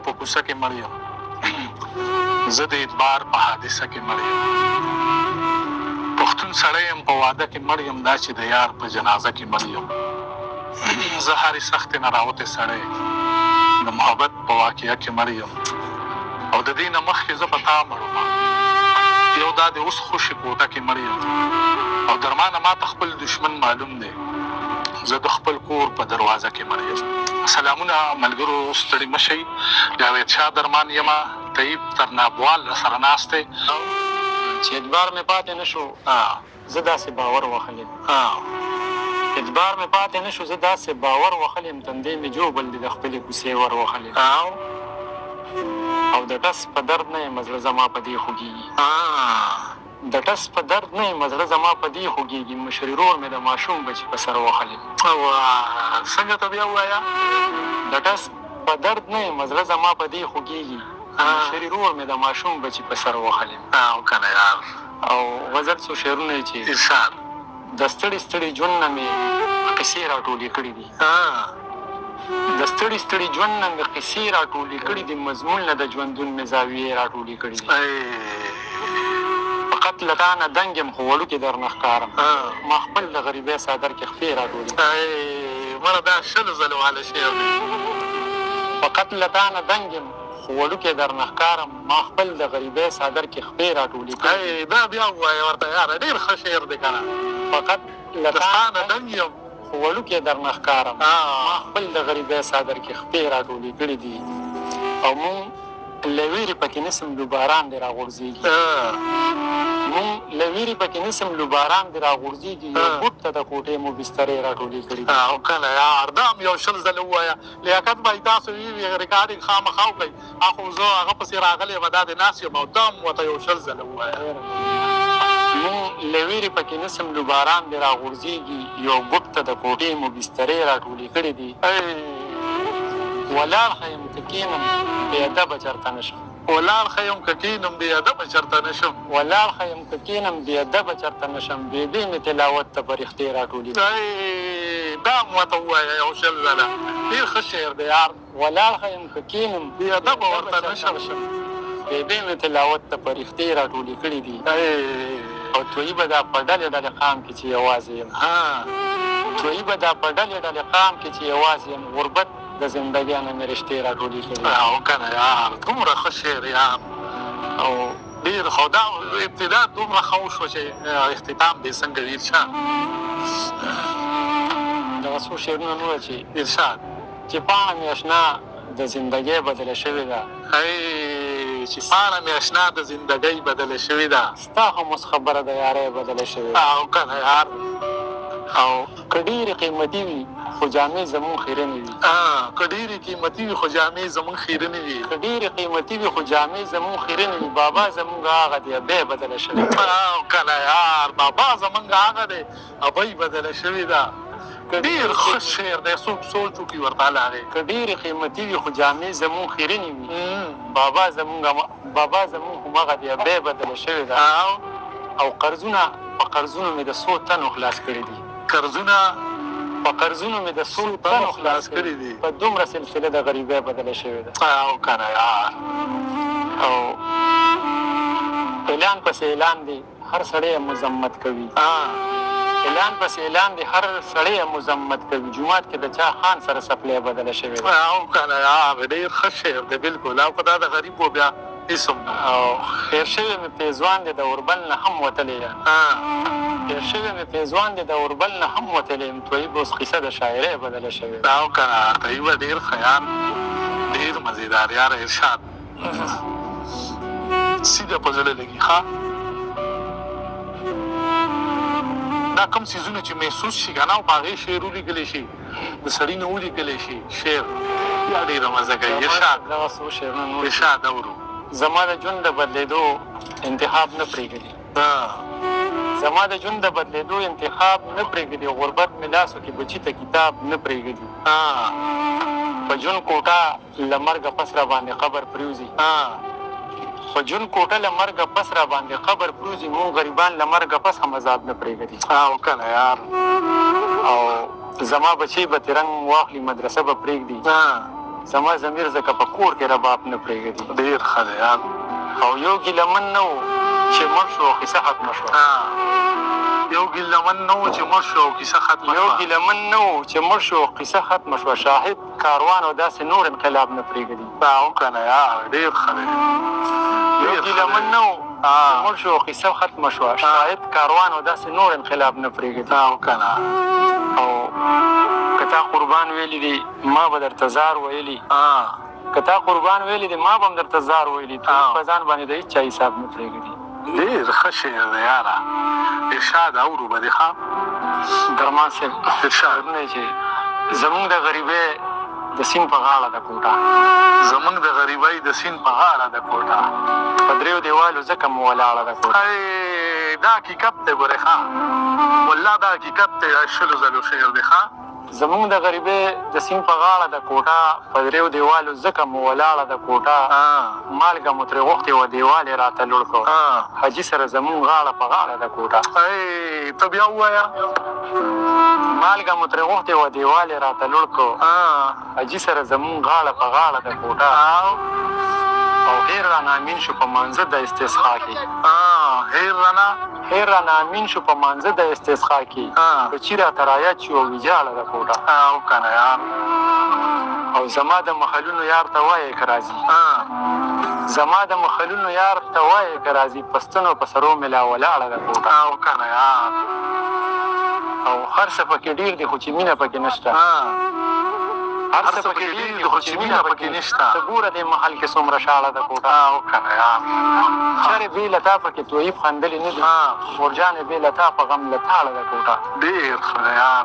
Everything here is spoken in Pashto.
په کوڅه کې مړ یم، زه د اعتبار په حادثه کې مړ یم. پښتون سړی یم په واده کې مړ یم، دا چې د یار په جنازه کې مړ یم. زه هرې سختې نه راوتی سړی د محبت په واقعه کې مړ یم، او د دې نه مخکې زه په تا مړ وم. یو دا د اوس خوشي کوټه کې مړ یم، او درمانه ما ته خپل دشمن معلوم دی، زه د خپل کور په دروازه کې مړ یم. سلامونه ملګرو، ستړي مه شئ. جاوید شاه درمان یمه، طیب ترنابوال راسره ناست دی. چې اعتبار مې پاتې نه شو، زه داسې باور وخلیم. اعتبار مې پاتې نه شو، زه داسې باور وخلیم، تندی مې جوبل دی د خپلې کوڅې ور وخلیم. او د ټس په درد نه یم زړه زما په دې خوږېږي. د ټس په درد نه یم زړه زما په دې خوږېږي، مشري رور مې د ماشوم بچي په سر وخلیم. څنګه ته بیا ووایه؟ د ټس په درد نه یم زړه زما په دې خوږېږي، مشري رور مې د ماشوم بچي په سر وخلیم. او کنه یار، او غزل څو شعرونه یې چې ارشاد د ستړي ستړي ژوند نه مې قصې راټولې کړي دي. د ستړي ستړي ژوند نه مې قصې راټولې کړي دي، مضمون نه د ژوندون مې زاویې راټولې کړي دي. فقط له تا نه دنګ یم خو وړوکې درنه ښکارم، ما خپل د غریبۍ څادر کې خپې راټولې مړه دا شلو ځلو واله شعر دی. فقط له تا نه دنګ یم خو وړوکې درنه ښکارم، ما خپل د غریبۍ څادر کې خپې راټولې کړي. دا بیا ووایه ورته یاره، ډېر ښه شعر دی که نه. فقط له تا نه دنګ یم خو وړوکې درنه ښکارم، ما خپل د غریبۍ څادر کې خپې راټولې کړي دي. او مونږ له ویرې پکې نسم لو باران دې راغورځېږي، مونږ له ویرې پکې نسم لو باران دې راغورځېږي، یو بوټ ته د کوټې مو بسترې راټولې کړي دي. او کنه یار، دا هم یو شل ځله ووایه. لیاقت بھائی تاسو ریکارډینګ خامخا وکړئ، خو زه هغه پسې راغلی یم، دا دې ناست یم، او دا هم ورته یو شل ځله ووایه. مونږ له ویرې پکې نسم لو باران دې راغورځېږي، یو بوټ ته د کوټې مو بسترې راټولې کړي دي. ولاړ ښه یم که کښېنم بې ادبه چېرته نه شم، ولاړ ښه یم که کښېنم بې ادبه چېرته نه شم، ولاړ ښه یم که کښېنم بې ادبه چېرته نه شم، بې دې مې تلاوت ته فرښتې راټولې دي. دا هم ورته ووایه یو شل ځله، ډېر ښه شعر دی یار. ولاړ ښه یم که کښېنم بې ادبه ورته نه شم، بې دې مې تلاوت ته فرښتې راټولې کړي دي. او تویي به دا په ډلې ډلې قام کې چې یوازې یم، تویي به دا په ډلې ډلې قام کې چې یوازې یم، غربت د زندګۍ نه مې رشتې راټولې کړي. او کنه یار، دومره ښه شعر یار، او ډېر ښه. دا ابتدا دومره ښه وشوه چې اختتام دې څنګه وي ارشاد؟ دغه څو شعرونه نور چې ارشاد چې پاڼه مې اشنا د زندګۍ بدله شوې ده، چې پاڼه مې اشنا د زندګۍ بدله شوې ده، ستا هم اوس خبره د یارۍ بدله شوې ده. او کنه یار، او که ډېرې قیمتي وي خو جامې زمونږ خیرنې وي، که ډېرې قیمتي وي خو جامې زمونږ خیرنې وي، که ډېرې قیمتي وي خو جامې زمونږ خیرنې وي، بابا زمونږ هغه دی ابۍ بدله شوې ده. او کنه یار، بابا زمونږ هغه دی ابۍ بدله شوې ده. ډېر ښه شعر دی، څوک سوچ وکړي ورته هغې. که ډېرې قیمتي وي خو جامې زمونږ خیرنې وي، بابا زمونږ همغه دی ابۍ بدله شوې ده. او قرضونه په قرضونو مې د څو تنو خلاص کړي دي، قرضونه په قرضونو مې د څو تنو خلاص کړي دي، په دومره سلسله د غریبۍ بدله شوې ده. او کنه یار، او اعلان پسې اعلان دی هر سړی یې مذمت کوي، اعلان پسې اعلان دی هر سړی یې مذمت کوي، جومات کې د چا خان سره سپلی بدله شوې ده. او کنه یار، ډېر ښه شعر دی بلکل. او که دا د غریب و بیا اسم او خیر شوی مې پیزوان دی د اوربل نه هم وتلی یم، خیر شوی مې پیزوان دی د اوربل نه هم وتلی یم، تویي به اوس قصه د شاعرۍ بدله شوې ده. او کنه تویي به ډېر ښه یار، ډېر مزېدار یار ارشاد. سیده په زړه لګي. ښه، دا کوم څیزونه چې محسوس شي که نه، او په هغې شعر ولیکلی شي، د سړي نه ولیکلی شي شعر، بیا ډېره مزه کوي. ارشاد دغه څو شعرونه نور ارشاد اورو. زما د ژوند د بدلېدو انتخاب نه پرېږدي، زما د ژوند د بدلېدو انتخاب نه پرېږدي، غربت مې لاسو کې بچي ته کتاب نه پرېږدي، په ژوند کوټه له مرګه پس را باندې قبر پرېوځي، په ژوند کوټه له مرګه پس را باندې قبر پرېوځي، مونږ غریبان له مرګه پس هم عذاب نه پرېږدي. او کنه یار، او زما بچی به ترنګ واخلي مدرسه به پرېږدي، زما ضمیر ځکه په کور کې رباب نه پرېږدي. ډېر ښه دی یار. او یو ګیلمن نه و چې مړ شو او کیسه ختمه شوه. یو ګیلمن نه و چې مړ شو او کیسه ختمه شوه. یو ګیلمن نه و چې مړ شو او کیسه ختمه شوه. شاهد کاروان او داسې نور انقلاب نه پرېږدي. او که نه یار ډېر ښه دی. یو ګیلمن نه و چې مړ شو او کیسه ختمه شوه. شاهد کاروان او داسې نور انقلاب نه پرېږدي. او که نه. او که تا قربان ویلی دی ما به درته زار ویلي. که تا قربان ویلی دی ما به هم درته زار ویلي. تو په ځان باندې د هېڅ چا حساب نه پرېږدي. ډېر ښه شعر دی یاره. ارشاد اورو به دې ښه. درمان صاحب ارشاد نه چې زمونږ د غریبۍ د سیند په غاړه د کوټه. زمونږ د غریبۍ د سیند په غاړه د کوټه. په دریو دیوالو ځکه مو ولاړه د کوټه. دا حقیقت دی ګورې ښه. والله دا حقیقت دی. شلو ځلو شعر دی ښه. زمونږ د غریبۍ د سیند په غاړه د کوټه. په دریو دیوالو ځکه مو ولاړه د کوټه. مالګه مو ترې غوښتې وه دیوال یې راته لوړ کړ. حاجي سره زمونږ غاړه په غاړه د کوټه. ته بیا ووایه. مالګه مو ترې غوښتې وه دیوال یې راته لوړ کړ. حاجي سره زمونږ غاړه په غاړه د کوټه. او هیر رانه امین شو په مانځه د استسقا کې. هیر رانه امین شو په مانځه د استسقا کې. بچي راته رایاد شو او ویجاړه د کوټه. او که نه یار. او زما د مخلونو یار ته وایې که راځي. زما د مخلونو یار ته وایې که راځي. پستنو په سرو مې لا ولاړه د کوټه. او که نه یار. او هر څه پکې ډېر دي خو چې مینه پکې نشته. هر څه پکې ډېر دي خو چې مینه پکې نشته. ته ګوره دې محل کې څومره شاړه د کوټه. او که نه یار. چرې بې له تا پکې تویب خندلې نه دي. مورجانې بې له تا په غم له تاړه د کوټه. ډېر ښه دی یار.